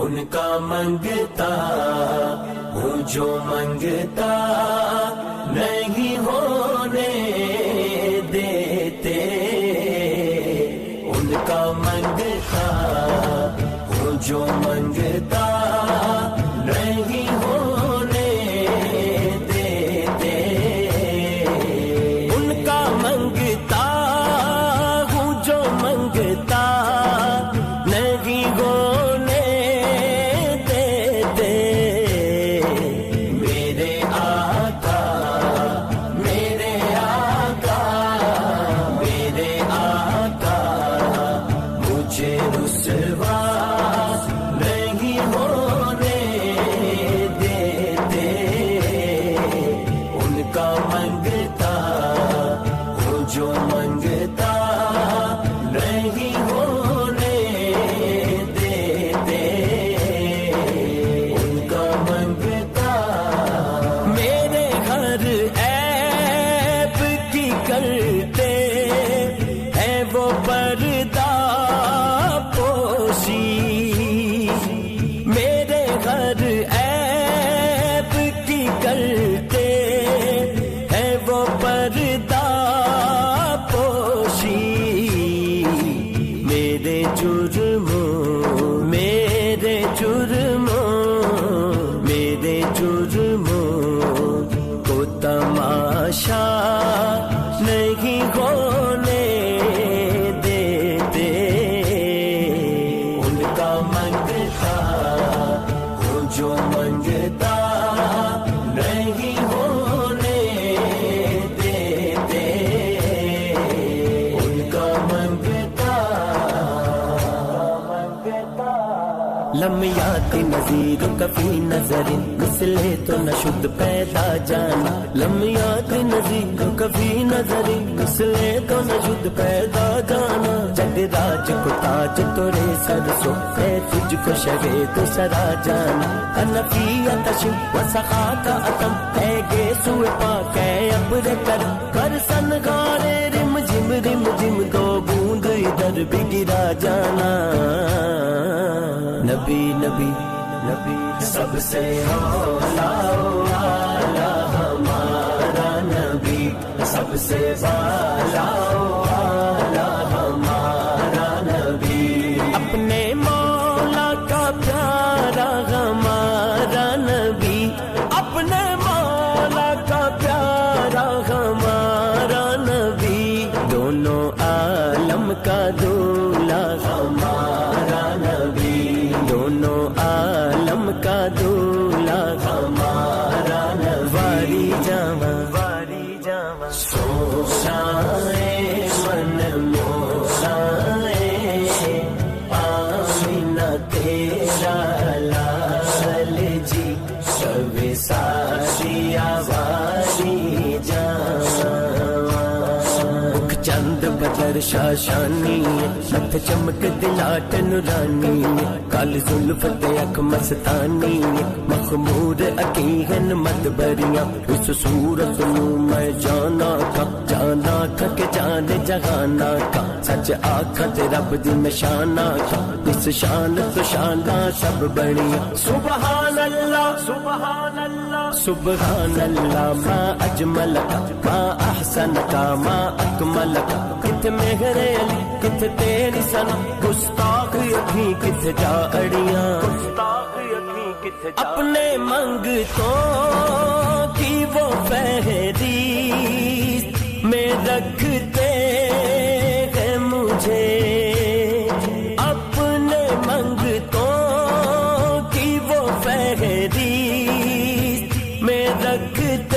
ان کا منگتا ہوں جو منگتا نہیں ہونے دیتے، ان کا منگتا ہوں جو منگتا نہیں ہونے دیتے، ان کا منگتا ہوں جو منگتا نہیں ہونے دیتے، میرے آقا میرے آقا میرے آقا مجھے رسوا نہیں ہونے دیتے، ان کا منگتا ہوں جو منگتا نہیں ہونے دیتے، ان کا منگتا میرے ہر عیب کی کرتے ہیں وہ پردہ پوشی، میرے ہر عیب کی کرتے ہیں وہ پردہ پوشی، میرے جرموں میرے جرموں میرے جرموں کو تماشا نہیں ہونے دیتے، ان کا منگتا ہوں جو منگتا نہیں ہونے دیتے، ان کا منگتا لمیات نظیر کفی نظر مثلے تو نشد پیدا جانا، لمیات نظیر کفی نظر مثلے تو نشد پیدا جانا، جگ راج کو تاج تورے سر سو ہے تجھ کو شہے تو سرا جانا، حنفی اتش و سخا کا اتم ہے گے سوئے پاک ہے ابر کرم، کر سنگارے رم جم دو بوند ادھر بھی گرا جانا، نبی نبی نبی سب سے اولا والا ہمارا نبی، سب سے والا والا ہمارا نبی، اپنے مولا کا پیارا ہمارا نبی، اپنے مولا کا پیارا ہمارا نبی، دونوں عالم کا دولا ہمارا نبی، دونوں عالم کا دولا ہمارا نبی، واری جاواں سوشائے من موشائے آمینہ تیرا لال جی، شب ساشی آواری جاواں، چند بدر شاشانی ہاتھ چمک دلاٹ نورانی، کال زلفت اک مستانی، مخمور عقیقن مدبریاں، اس صورت نو میں جانا کا کہ جان جہانا کا، سچ آکھت رب دی نشانہ کا، اس شان تو شانہ سب بڑیاں، سبحان اللہ سبحان اللہ سبحان اللہ، ما اجمل کا ما احسن کا ما اکمل کا، کت مہر علی کت تیری سنا، گستاخ اکھی کت جا اڑیاں، اپنے منگتوں کی وہ فہرست میں رکھتے ہیں مجھے، اپنے منگتوں کی وہ فہرست میں رکھتے